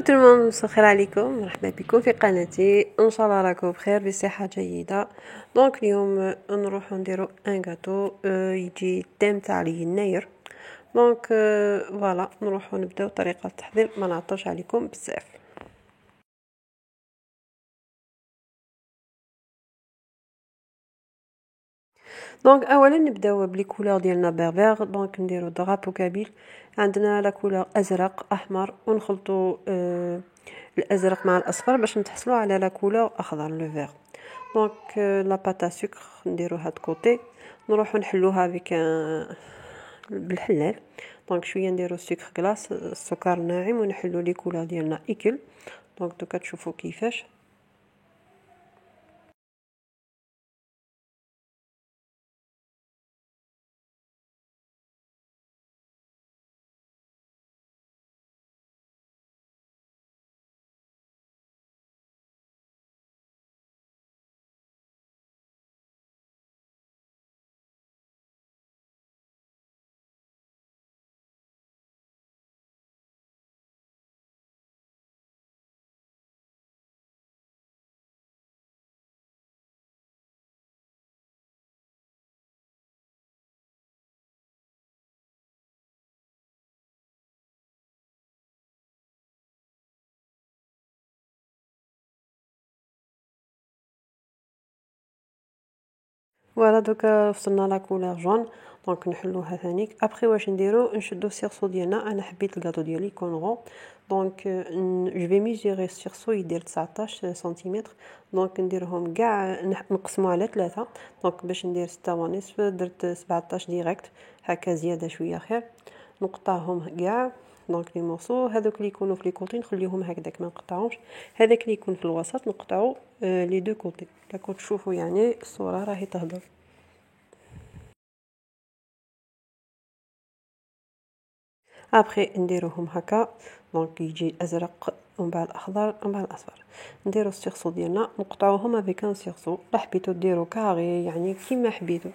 tout le monde, مساء الخير عليكم، مرحبا بكم في قناتي. ان شاء الله راكم بخير بصحه جيده. دونك اليوم نروحو نديرو ان غاتو يجي التيم تاع يناير. دونك فوالا نروحو نبداو طريقه التحضير، ما نعطوش عليكم بزاف. دونك اولا نبداو بلي كولور ديالنا بيغ. دونك نديرو درابو كابيل، عندنا لا كولور ازرق احمر، ونخلطو الازرق مع الاصفر باش نتحصلوا على لا كولور اخضر لو فيغ. دونك لا باتا سكر نديرو هاد كوتي، نروحو نحلوها بك بالحلال. دونك شويه نديرو سكر كلاص، السكر ناعم، ونحلو لي كولور ديالنا اكل. دونك دوكا تشوفوا كيفاش. فوالا دوكا وصلنا لا كولور جون. دونك نحلوها ثانيك. ابري واش نديرو؟ نشدو السيرسو ديالنا. انا حبيت الكاطو ديالي يكون غون، دونك جو في ميزوري السيرسو يدير 19 سنتيمتر. دونك نديرهم كاع نقسمو على 3. دونك باش ندير 6 ونصف درت 17 ديريكت، هكا زياده شويه خير. نقطعهم كاع. دونك لي مورسو هذوك اللي يكونوا في لي كوتي نخليهم هكذاك ما نقطعهمش، هذاك اللي يكون في الوسط نقطعو لي دو كوتي. راكم تشوفوا يعني الصوره راهي تهضر. ابري نديروهم هكا. دونك يجي ازرق ومن بعد الاخضر ومن بعد الاصفر. نديرو السيرسو ديالنا نقطعوهم افيك ان سيرسو، لا حبيتو ديرو كاري يعني كيما حبيتو.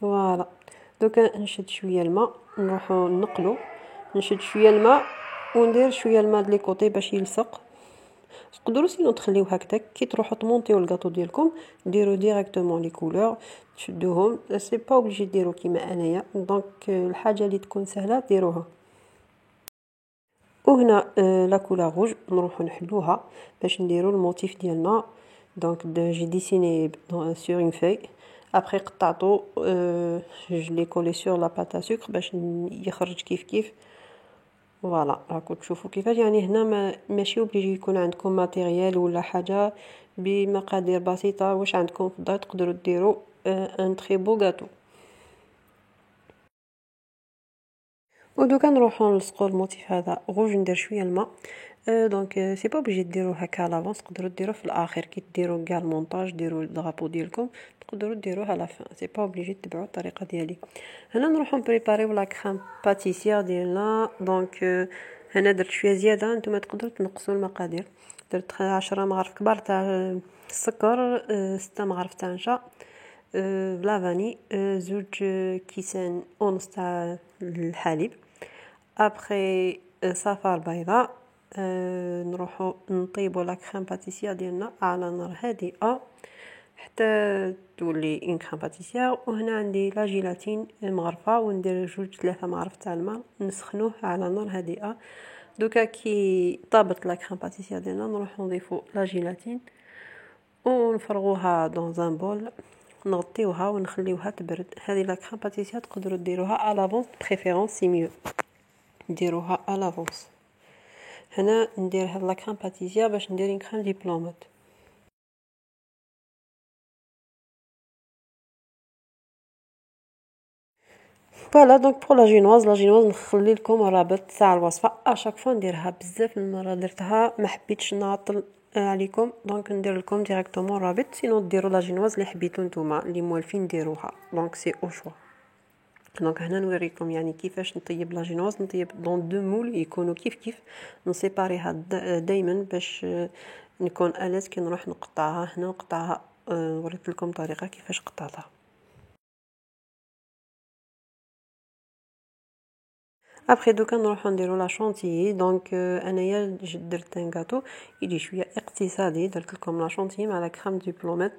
فوالا دوكا نشد شويه الماء، نروحو نقلو. نشد شويه الماء وندير شويه الماء دلي كوتي باش يلصق. تقدروا سينو تخليوه هكذاك كي تروحوا تمونطيو الكاطو ديالكم، ديروا ديريكتومون لي كولور، تشدوهم. سي با اوبليجي ديروا كيما انايا. دونك الحاجه اللي تكون سهله ديروها. وهنا لا كولور روج نروحو نحلوها باش نديرو الموتيف ديالنا. دونك جي ديسيني سور اون فاي، ابري قطعتو جو لي كولي سور لا باتا سكر باش يخرج كيف. فوالا راكم تشوفوا كيفاش. يعني هنا ماشي اوبليجي يكون عندكم ماتيريال ولا حاجه، بمقادير بسيطه واش عندكم في الدار تقدروا ديروا ان تري بو غاتو. ودوكا نروحو نلصقو الموتيف هذا غوج. ندير شويه الماء. دونك سي با اوبليجي ديرو هكا لافونس، تقدروا ديرو في الاخر كي ديروا كاع المونتاج، ديروا الدرابو ديالكم تقدروا ديروها على فان. سي با اوبليجي تتبعوا الطريقه ديالي. هنا نروحو نبريباريو لا كريم باتيسيير ديالنا. دونك هنا درت شويه زياده، نتوما تقدروا تنقصوا المقادير. درت 10 مغرف كبار تاع السكر، 6 مغرف تاع نشا، بلا فاني، زوج كيسان ونص تاع الحليب. ابري صفار بيضاء. نروحو نطيبو لا كريم باتيسيير ديالنا على نار هادئه حتى تولي اون كريم باتيسيير. وهنا عندي لا جيلاتين مغرفه، وندير جوج 3 مغرف تاع الماء نسخنوه على نار هادئه. دوكا كي طابت لا كريم باتيسيير ديالنا نروحو نضيفو لا جيلاتين ونفرغوها دون ان بول، نغطيوها ونخليوها تبرد. هذه لا كريم باتيسيير تقدروا ديروها على لافونس، بريفيرونس سي ميو ديروها على لافونس. هنا ندير هاد لا كريم باتيسيير باش ندير اون كريم ديبلومات. فوالا دونك بور لا جينواز نخلي لكم الرابط تاع الوصفه. اشاك فوا نديرها بزاف المره درتها ما حبيتش نعطل عليكم، دونك ندير لكم ديريكتومون الرابط. سينو ديروا لا جينواز اللي حبيتو نتوما اللي موالفين ديروها. دونك سي او شوا. دونك هنا نوريكم يعني كيفاش نطيب لا جينواز. نطيب دون دو مول يكونوا كيف نسيباريها دائما باش نكون الاز كي نروح نقطعها. هنا نقطعها، وريت لكم طريقه كيفاش قطعتها. ابخي دوكا نروحو نديرو لا شونتيي. دونك انايا درت ان غاتو يجي شويه اقتصادي، درت لكم لا شونتيي مع لا كريم دبلومات.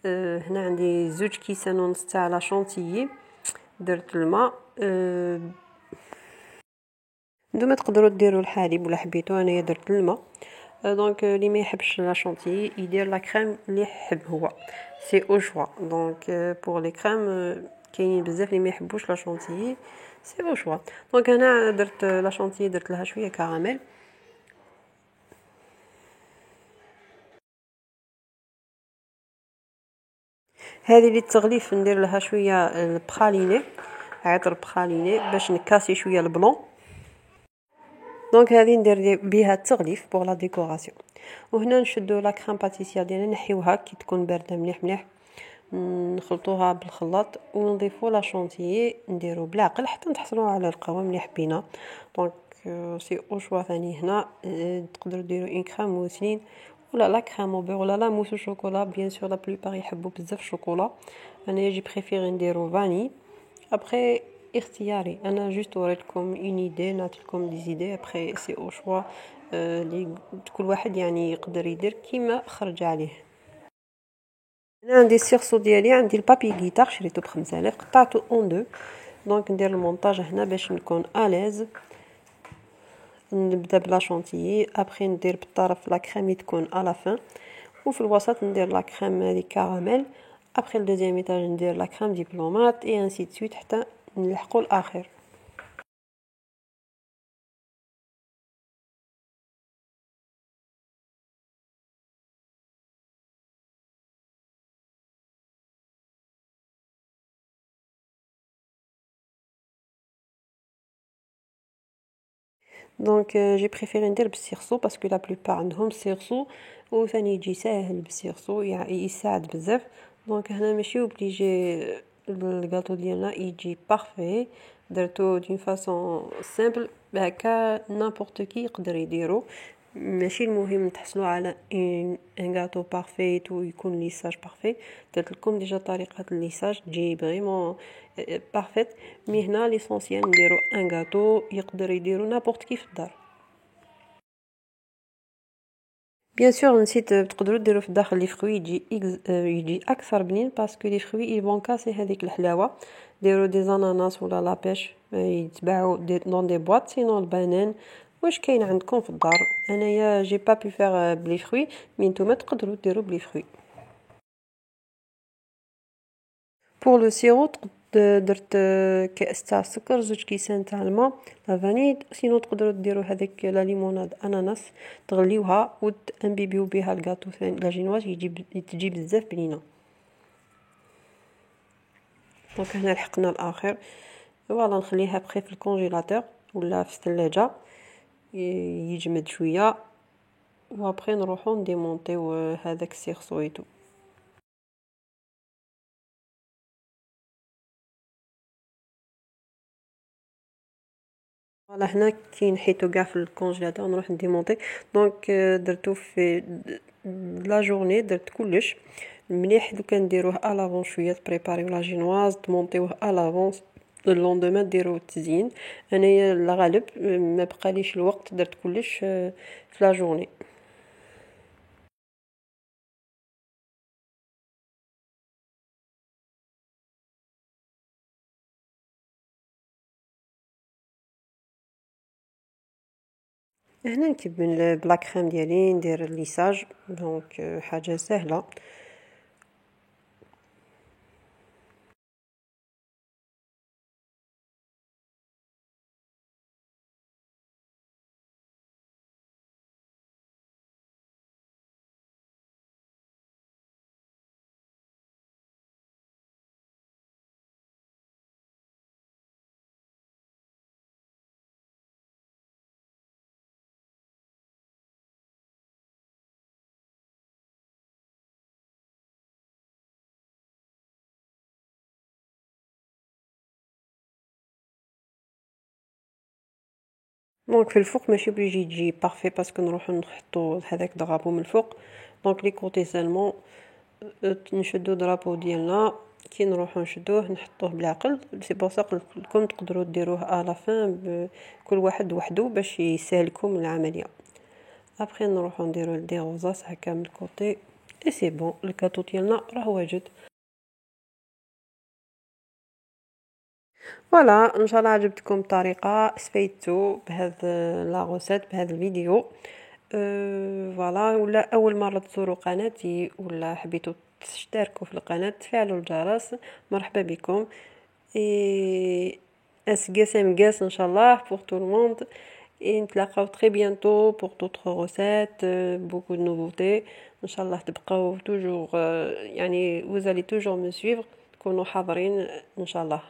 هنا عندي 2 كيسان ونص تاع لا شونتيي، درت الماء. نتوما تقدروا ديروا الحليب ولا حبيتو، انايا درت الماء. دونك اللي ما يحبش لا شونتيي يدير لا كريم اللي يحب هو، سي او شوا. دونك بور لي كريم كاينين بزاف اللي ما يحبوش لا شونتيي، سي او شوا. دونك هنا درت لا شونتيي، درت لها شويه كراميل. هذه اللي تغليف ندير لها شويه البخاليني، عطر بخاليني باش نكاسي شويه البلون. دونك هذه ندير بها التغليف بور لا ديكوراسيون. وهنا نشدو لا كريم باتيسير ديالنا نحيوها كي تكون بارده مليح مليح، نخلطوها بالخلاط ونضيفو لا شونتيي، نديرو بالعقل حتى نحصلوا على القوام اللي حبينا. دونك سي او شوا. ثاني هنا تقدروا ديروا اون كريم موسلين ولا لا كريم او بير ولا لا موس شوكولا. بيان سور لا بلوبار يحبوا بزاف الشوكولا، انا يجي بريفيري نديرو فاني. ابري اختياري، انا جوست وريتكم اون ايدي، نعطيكم دي زيدي. ابري سي او شوا، كل واحد يعني يقدر يدير كيما خرج عليه. انا عندي السيرسو ديالي، عندي البابي غيتار شريته ب5000، قطعته اون دو. دونك ندير المونتاج هنا باش نكون اليز. نبدا بلا شونتيي، ابري ندير بالطرف لا كريم تكون على فان، وفي الوسط ندير لا كريم هذه كراميل. ابري الدوزيام ايطاج ندير لا كريم دبلومات اي انسي دو سويت حتى نلحقوا الاخر. دونك جي بريفيري ندير بالسيرسو باسكو لا بلوبار عندهم سيرسو، وثاني يجي ساهل بالسيرسو يساعد بزاف. دونك هنا ماشي اوبليجي الغاتو ديالنا يجي بارفي، درتو دون فاصون سامبل هكا نابورت كي يقدر يديرو. ماشي المهم تحصلوا على ان غاتو بارفيت ويكون ليساج بارفي. درت لكم ديجا طريقه الليساج تجي فريمون بارفيت. مي هنا ليسونسيال نديرو ان غاتو يقدر يديرو نابورت كي في الدار. بيان سور نسيت، تقدروا ديروا في الداخل لي فروي يجي اكثر بنين باسكو لي فروي يبون كاسي هذيك الحلاوه. ديروا دي زاناناس ولا لابيش يتباعوا دون دي بواط، سينون البنان واش كاين عندكم في الدار. انايا جي با بي فير بلي فروي، مي نتوما تقدروا ديروا بلي فروي. بور لو سيرو درت كاس تاع السكر، 2 كيسان تاع الماء، لا فانيل. سينو تقدروا ديروا هذيك لا ليموناد اناناس، تغليوها وتنبيبيو بها الغاتو ثاني لا جينواز تجي بزاف بنينه. دونك هنا لحقنا الاخر. فوالا نخليها بخي في الكونجيلاتور ولا في الثلاجه يجمد شويه، وابخي نروحو نديمونطيو هذاك السيرسويتو. فوالا هنا كي نحيتو كاع في الكونجيلاتور نروح نديمونطي. دونك درتو في لا جورني، درت كلش مليح. دوكا نديروه الافون شويه، تبريباريو لا جينواز تمونطيوه الافون، لوندومان ديرو التزيين. انايا الغالب ما بقاليش الوقت، درت كلش في لا جورني. هنا نكمل بلا كريم ديالي، ندير الليساج. دونك حاجه سهله. دونك في الفوق ماشي بليجي تجي بارفي باسكو نروحو نحطو هذاك دغابو من الفوق. دونك لي كوتي سالمون نشدو درابو ديالنا كي نروحو نشدوه نحطوه بالعقل. سي بور سا قلت لكم تقدروا ديروه الا فين كل واحد وحده باش يسهلكم العمليه. ابخي نروحو نديرو دي غوزاس هكا من الكوتي اي سي بون. الكاطو ديالنا راه واجد. فوالا ان شاء الله عجبتكم الطريقه، استفدتوا بهذا لا غوسيت بهذا الفيديو. فوالا ولا اول مره تزوروا قناتي ولا حبيتوا تشتركوا في القناه تفعلوا الجرس، مرحبا بكم. اي اسقاسه مقاس ان شاء الله pour tout le monde et نتلاقاو très bientôt pour d'autres recettes, beaucoup de nouveautés ان شاء الله. تبقاو toujours يعني vous allez toujours me suivre، تكونوا حاضرين ان شاء الله.